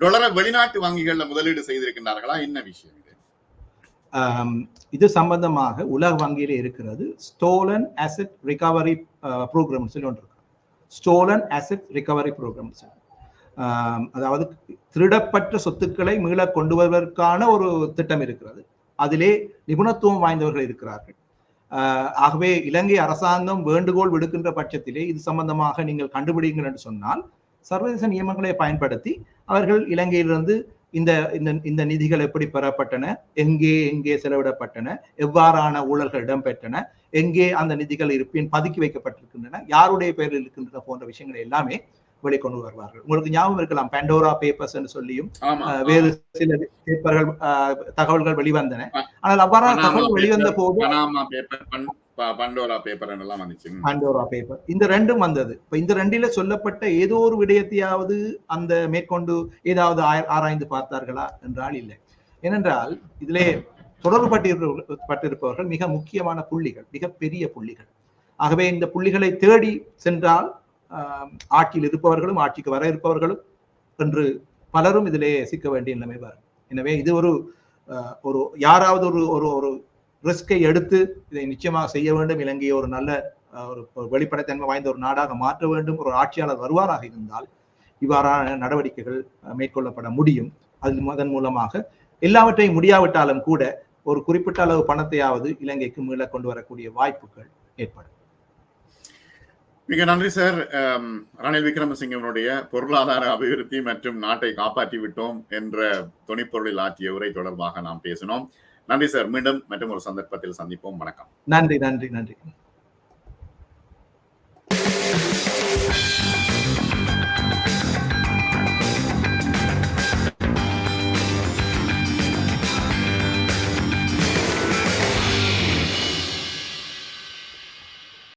S1: டொலரை வெளிநாட்டு வங்கிகள்ல முதலீடு செய்திருக்கின்றார்களா? என்ன விஷயம் இது?
S2: இது சம்பந்தமாக உலக வங்கியிலே இருக்கிறது ஸ்டோலன் அசெட் ரிகவரி ப்ரோக்ராம் சொல்லி ஒன்று இருக்கு. ஸ்டோலன் அசெட் ரிகவரி ப்ரோக்ராம், அதாவது திருடப்பட்ட சொத்துக்களை மீள கொண்டு வருவதற்கான ஒரு திட்டம் இருக்கிறது. அதிலே நிபுணத்துவம் வாய்ந்தவர்கள் இருக்கிறார்கள். ஆகவே இலங்கை அரசாங்கம் வேண்டுகோள் விடுக்கின்ற பட்சத்திலே இது சம்பந்தமாக நீங்கள் கண்டுபிடிங்கள் என்று சொன்னால் சர்வதேச நியமங்களை பயன்படுத்தி அவர்கள் இலங்கையிலிருந்து இந்த இந்த நிதிகள் எப்படி பெறப்பட்டன, எங்கே செலவிடப்பட்டன, எவ்வாறான ஊழல்கள் இடம்பெற்றன, எங்கே அந்த நிதிகள் இருப்பின் பதுக்கி வைக்கப்பட்டிருக்கின்றன, யாருடைய பெயரில் இருக்கின்றன போன்ற விஷயங்களை எல்லாமே வெளிக்கொண்டு வருவார்கள். உங்களுக்கு ஞாபகம் இருக்கலாம், பாண்டோரா பேப்பர்ஸ் என்று சொல்லியும் வேறு சில பேப்பர்கள் தகவல்கள் வெளிவந்தன. ஆனால் அவ்வாறான தகவல் வெளிவந்த போது பாண்டோரா பேப்பர் இந்த ரெண்டும் வந்தது. இப்ப இந்த ரெண்டில சொல்லப்பட்ட ஏதோ ஒரு விடயத்தையாவது அந்த மேற்கொண்டு ஏதாவது ஆராய்ந்து பார்த்தார்களா என்றால் இல்லை. ஏனென்றால் இதிலே தொடர்பு பட்டிருப்பவர்கள் மிக முக்கியமான புள்ளிகள், மிக பெரிய புள்ளிகள். ஆகவே இந்த புள்ளிகளை தேடி சென்றால் ஆட்சியில் இருப்பவர்களும் ஆட்சிக்கு வர இருப்பவர்களும் என்று பலரும் இதிலே சிக்க வேண்டிய நிலைமை வரும். எனவே இது ஒரு யாராவது ஒரு ரிஸ்கை எடுத்து இதை நிச்சயமாக செய்ய வேண்டும், இலங்கையை ஒரு நல்ல ஒரு வெளிப்படைத்தன்மை வாய்ந்த ஒரு நாடாக மாற்ற வேண்டும், ஒரு ஆட்சியாளர் வருவாராக இருந்தால் இவ்வாறான நடவடிக்கைகள் மேற்கொள்ளப்பட முடியும். அதன் மூலமாக எல்லாவற்றையும் முடியாவிட்டாலும் கூட ஒரு குறிப்பிட்ட அளவு பணத்தையாவது இலங்கைக்கு மீள கொண்டு வரக்கூடிய வாய்ப்புகள் ஏற்படும்.
S1: மிக நன்றி சார். ரணில் விக்ரமசிங்கனுடைய பொருளாதார அபிவிருத்தி மற்றும் நாட்டை காப்பாற்றி விட்டோம் என்ற துணிப்பொருளில் ஆற்றிய உரை தொடர்பாக நாம் பேசினோம். நன்றி சார். மீண்டும் மற்றும் ஒரு சந்தர்ப்பத்தில் சந்திப்போம். வணக்கம்.
S2: நன்றி.